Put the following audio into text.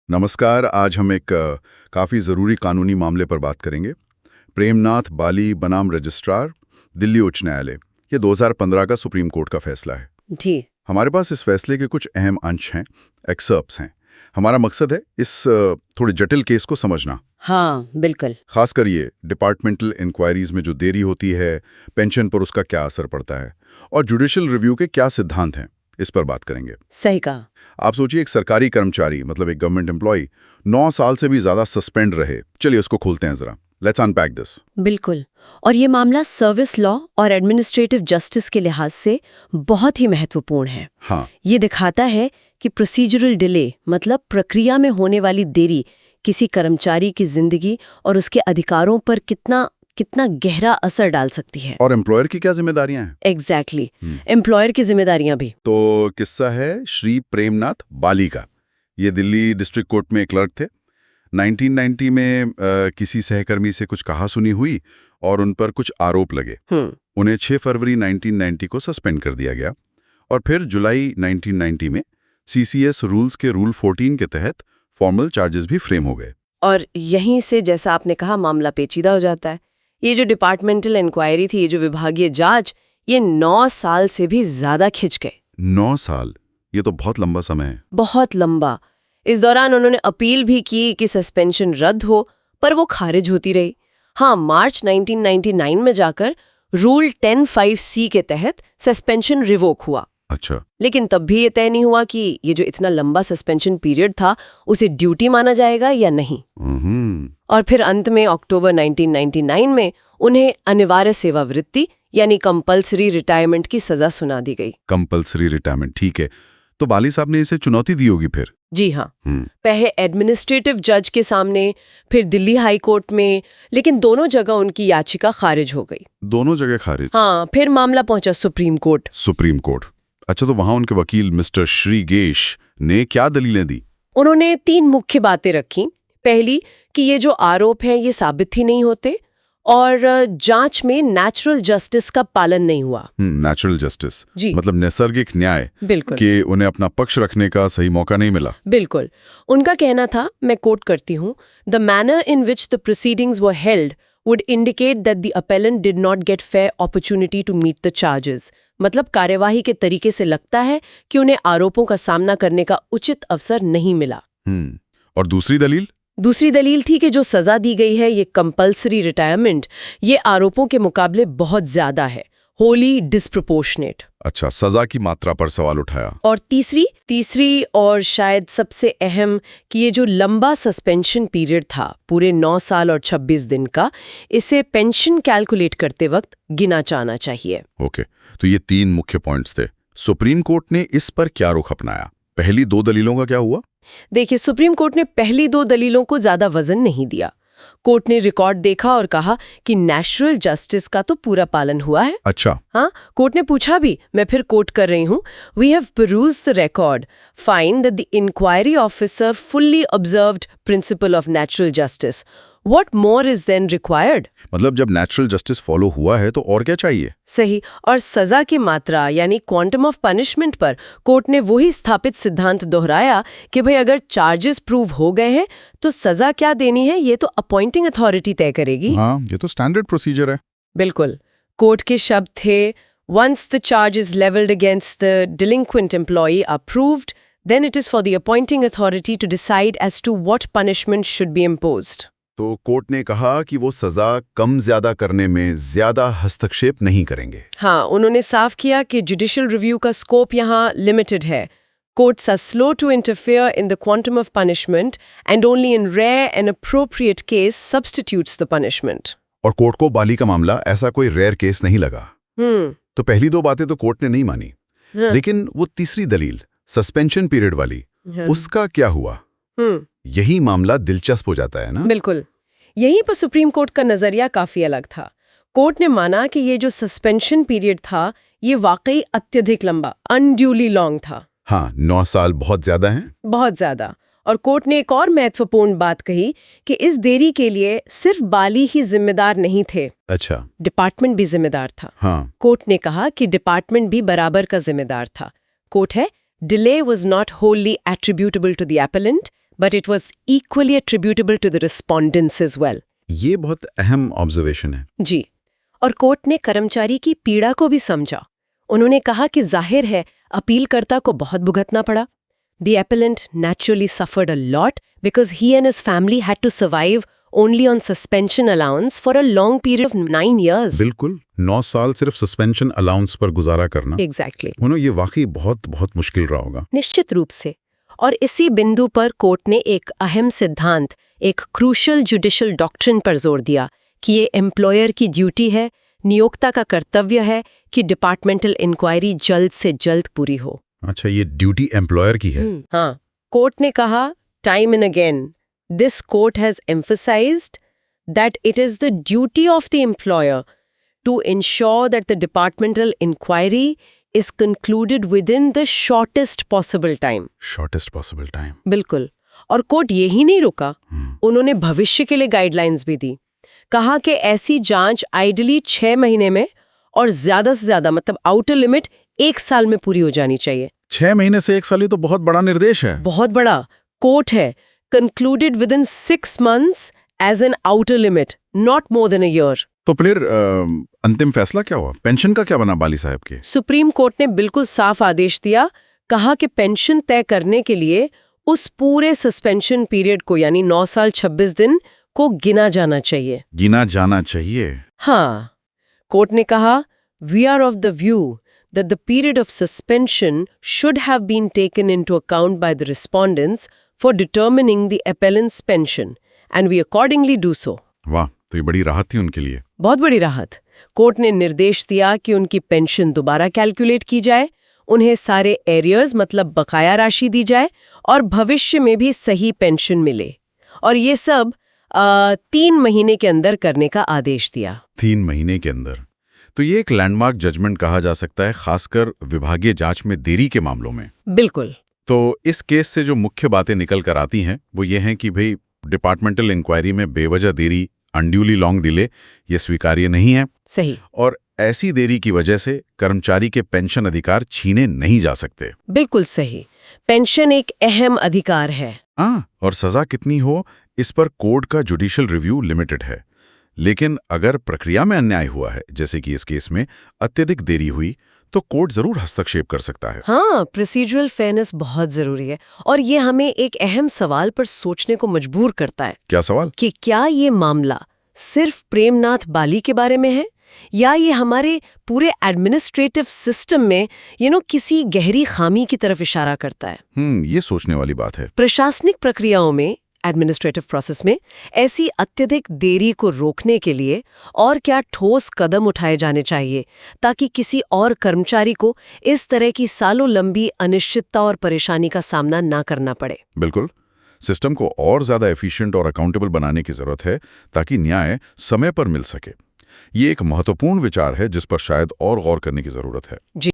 नमस्कार। आज हम एक काफ़ी ज़रूरी कानूनी मामले पर बात करेंगे। प्रेमनाथ बाली बनाम रजिस्ट्रार, दिल्ली उच्च न्यायालय। ये 2015 का सुप्रीम कोर्ट का फैसला है। जी। हमारे पास इस फैसले के कुछ अहम अंश हैं, एक्सर्प्ट्स हैं। हमारा मकसद है इस थोड़े जटिल केस को समझना। हाँ, बिल्कुल। खासकर ये डिपार्टमेंटल इंक्वायरीज में जो देरी होती है, पेंशन पर उसका क्या असर पड़ता है और जुडिशियल रिव्यू के क्या सिद्धांत हैं, इस पर बात करेंगे। सही कहा। आप सोचिए, एक सरकारी कर्मचारी मतलब एक गवर्नमेंट एम्प्लॉय 9 साल से भी ज्यादा सस्पेंड रहे। चलिए उसको खोलते हैं जरा। Let's unpack this. बिल्कुल। और ये मामला सर्विस लॉ और एडमिनिस्ट्रेटिव जस्टिस के लिहाज से बहुत ही महत्वपूर्ण है। हाँ, ये दिखाता है कि प्रोसीजरल डिले मतलब प्रक्रिया में होने वाली देरी किसी कर्मचारी की जिंदगी और उसके अधिकारों पर कितना गहरा असर डाल सकती है। और एम्प्लॉयर की क्या जिम्मेदारियां हैं? एग्जैक्टली। एम्प्लॉयर की जिम्मेदारियां भी। तो किस्सा है श्री प्रेमनाथ बाली का। ये दिल्ली डिस्ट्रिक्ट कोर्ट में क्लर्क थे। 1990 में किसी सहकर्मी से कुछ कहासुनी हुई और उन पर कुछ आरोप लगे। उन्हें 6 फरवरी 1990 को सस्पेंड कर दिया गया और फिर जुलाई 1990 में सीसीएस रूल्स के रूल 14 के तहत फॉर्मल चार्जेस भी फ्रेम हो गए। और यहीं से, जैसा आपने कहा, मामला पेचीदा हो जाता है। ये जो डिपार्टमेंटल इंक्वायरी थी, ये जो विभागीय जांच, ये 9 साल से भी ज्यादा खिंच गए। 9 साल, ये तो बहुत लंबा समय है। बहुत लंबा। इस दौरान उन्होंने अपील भी की कि सस्पेंशन रद्द हो, पर वो खारिज होती रही। हाँ, मार्च 1999 में जाकर रूल 10(5)(c) के तहत सस्पेंशन रिवोक हुआ। अच्छा। लेकिन तब भी ये तय नहीं हुआ कि ये जो इतना लंबा सस्पेंशन पीरियड था उसे ड्यूटी माना जाएगा या नहीं। और फिर अंत में अक्टूबर 1999 में उन्हें अनिवार्य सेवावृत्ति यानी कंपल्सरी रिटायरमेंट की सजा सुना दी गई। कंपल्सरी रिटायरमेंट, ठीक है। तो बाली साहब ने इसे चुनौती दी होगी फिर? जी हाँ। पहले एडमिनिस्ट्रेटिव जज के सामने, फिर दिल्ली हाई कोर्ट में, लेकिन दोनों जगह उनकी याचिका खारिज हो गई। दोनों जगह खारिज? हाँ, फिर मामला पहुंचा सुप्रीम कोर्ट। Supreme court. अच्छा, तो वहां उनके वकील मिस्टर श्रीगेश ने क्या दलीलें दी? उन्होंने 3 मुख्य बातें रखी। पहली कि ये जो आरोप हैं ये साबित ही नहीं होते, और जांच में नेचुरल जस्टिस का पालन नहीं हुआ। Natural justice G. मतलब नैसर्गिक न्याय। बिल्कुल। कि उन्हें अपना पक्ष रखने का सही मौका नहीं मिला। बिल्कुल। उनका कहना था, मैं कोट करती हूँ, the manner in which the proceedings were held would indicate that the appellant did not get fair opportunity to meet the charges। मतलब कार्यवाही के तरीके से लगता है कि उन्हें आरोपों का सामना करने का उचित अवसर नहीं मिला। और दूसरी दलील? दूसरी दलील थी कि जो सजा दी गई है, ये कंपल्सरी रिटायरमेंट, ये आरोपों के मुकाबले बहुत ज्यादा है, होली डिस्प्रोपोर्शनेट। अच्छा, सजा की मात्रा पर सवाल उठाया। और तीसरी और शायद सबसे अहम कि ये जो लंबा सस्पेंशन पीरियड था, पूरे 9 साल और 26 दिन का, इसे पेंशन कैलकुलेट करते वक्त गिना जाना चाहिए। ओके, तो ये 3 मुख्य पॉइंट्स थे। सुप्रीम कोर्ट ने इस पर क्या रुख अपनाया? पहली 2 दलीलों का क्या हुआ? देखिए, सुप्रीम कोर्ट ने पहली 2 दलीलों को ज्यादा वजन नहीं दिया। कोर्ट ने रिकॉर्ड देखा और कहा कि नेचुरल जस्टिस का तो पूरा पालन हुआ है। अच्छा। हाँ, कोर्ट ने पूछा भी, मैं फिर कोट कर रही हूँ, we have perused the record, find that the inquiry officer fully observed principle of natural justice. What more is then required? मतलब जब नेचुरल जस्टिस फॉलो हुआ है तो और क्या चाहिए? सही। और सजा की मात्रा यानी क्वांटम ऑफ पनिशमेंट पर कोर्ट ने वही स्थापित सिद्धांत दोहराया कि भाई अगर चार्जेस प्रूव हो गए हैं तो सजा क्या देनी है ये तो अपॉइंटिंग अथॉरिटी तय करेगी। हाँ, ये तो स्टैंडर्ड प्रोसीजर है। बिल्कुल। कोर्ट के शब्द थे, once the charges leveled against the delinquent employee are proved, then it is for the appointing authority to decide as to what punishment should be imposed। तो कोर्ट ने कहा कि वो सजा कम ज्यादा करने में ज्यादा हस्तक्षेप नहीं करेंगे। हाँ, उन्होंने साफ किया कि जुडिशियल रिव्यू का स्कोप यहाँ लिमिटेड है। Courts are slow to interfere in the quantum of punishment and only in rare and appropriate case substitutes the punishment। और कोर्ट को बाली का मामला ऐसा कोई रेयर केस नहीं लगा। तो पहली 2 बातें तो कोर्ट ने नहीं मानी। लेकिन वो तीसरी दलील, सस्पेंशन पीरियड वाली, उसका क्या हुआ? यही मामला दिलचस्प हो जाता है ना? बिल्कुल। यहीं पर सुप्रीम कोर्ट का नजरिया काफी अलग था। कोर्ट ने माना कि ये जो सस्पेंशन पीरियड था, ये वाकई अत्यधिक लंबा, अनड्यूली लॉन्ग था। हाँ, 9 साल बहुत ज्यादा हैं। बहुत ज्यादा। और कोर्ट ने एक और महत्वपूर्ण बात कही कि इस देरी के लिए सिर्फ बाली ही जिम्मेदार नहीं थे। अच्छा। डिपार्टमेंट भी जिम्मेदार था। हाँ। कोर्ट ने कहा कि डिपार्टमेंट भी बराबर का जिम्मेदार था। कोर्ट है, Delay was not wholly attributable to the appellant, but it was equally attributable to the respondents as well. ये बहुत अहम ऑब्जर्वेशन है। जी, और कोर्ट ने कर्मचारी की पीड़ा को भी समझा। उन्होंने कहा कि जाहिर है अपीलकर्ता को बहुत भुगतना पड़ा। The appellant naturally suffered a lot because he and his family had to survive only on suspension allowance for a long period of 9 years. बिल्कुल, 9 साल सिर्फ सस्पेंशन अलाउंस पर गुजारा करना। Exactly. ये वाकई बहुत बहुत मुश्किल रहा होगा। निश्चित रूप से। और इसी बिंदु पर कोर्ट ने एक अहम सिद्धांत, एक क्रूशल जुडिशियल डॉक्ट्रिन पर जोर दिया कि ये एम्प्लॉयर की ड्यूटी है, नियोक्ता का कर्तव्य है कि डिपार्टमेंटल इंक्वायरी जल्द से जल्द पूरी हो। अच्छा, ये ड्यूटी एम्प्लॉयर की है। हाँ, कोर्ट ने कहा time and again, this court has emphasised that it is the duty of the employer to ensure that the departmental inquiry is concluded within the shortest possible time. Shortest possible time. बिल्कुल। और court यही नहीं रुका, उन्होंने भविष्य के लिए guidelines भी दी। कहा कि ऐसी जांच आइडियली 6 महीने में और ज्यादा से ज्यादा मतलब आउटर लिमिट 1 साल में पूरी हो जानी चाहिए। 6 महीने से 1 साल, ये तो बहुत बड़ा निर्देश है। बहुत बड़ा। कोर्ट है concluded within 6 months as an outer limit, not more than a year. तो फिर अंतिम फैसला क्या हुआ? पेंशन का क्या बना बाली साहब के? सुप्रीम कोर्ट ने बिल्कुल साफ आदेश दिया, कहा कि पेंशन तय करने के लिए उस पूरे सस्पेंशन पीरियड को यानी 9 साल 26 दिन को गिना जाना चाहिए। गिना जाना चाहिए? हाँ, कोर्ट ने कहा we are of the view that the period of suspension should have been taken into account by the respondents for determining the appellant's pension, and we accordingly do so. वाह, तो ये बड़ी राहत थी उनके लिए। बहुत बड़ी राहत। कोर्ट ने निर्देश दिया कि उनकी पेंशन दोबारा कैलकुलेट की जाए, उन्हें सारे एरियर्स मतलब बकाया राशि दी जाए और भविष्य में भी सही पेंशन मिले। और ये सब 3 महीने के अंदर करने का आदेश दिया। 3 महीने के अंदर? तो ये एक लैंडमार्क जजमेंट कहा जा सकता है, खासकर विभागीय जांच में देरी के मामलों में। बिल्कुल। तो इस केस से जो मुख्य बातें निकल कर आती हैं वो ये हैं कि भाई डिपार्टमेंटल इंक्वायरी में बेवजह देरी, अनड्यूली लॉन्ग डिले, ये स्वीकार्य नहीं है। सही। और ऐसी देरी की वजह से कर्मचारी के पेंशन अधिकार छीने नहीं जा सकते। बिल्कुल सही। पेंशन एक अहम अधिकार है। और सजा कितनी हो इस पर कोर्ट का जुडिशियल रिव्यू लिमिटेड है। लेकिन अगर प्रक्रिया में अन्याय हुआ है, जैसे कि इस केस में अत्यधिक देरी हुई, तो कोर्ट जरूर हस्तक्षेप कर सकता है। हाँ, प्रोसीजरल फेयरनेस बहुत जरूरी है और ये हमें एक अहम सवाल पर सोचने को मजबूर करता है। क्या सवाल? कि क्या ये मामला सिर्फ प्रेमनाथ बाली के बारे में है या ये हमारे पूरे एडमिनिस्ट्रेटिव सिस्टम में किसी गहरी खामी की तरफ इशारा करता है। ये सोचने वाली बात है। प्रशासनिक प्रक्रियाओं में, एडमिनिस्ट्रेटिव प्रोसेस में ऐसी अत्यधिक देरी को रोकने के लिए और क्या ठोस कदम उठाए जाने चाहिए ताकि किसी और कर्मचारी को इस तरह की सालों लंबी अनिश्चितता और परेशानी का सामना ना करना पड़े। बिल्कुल, सिस्टम को और ज्यादा एफिशिएंट और अकाउंटेबल बनाने की जरूरत है ताकि न्याय समय पर मिल सके। ये एक महत्वपूर्ण विचार है जिस पर शायद और गौर करने की जरूरत है। जी।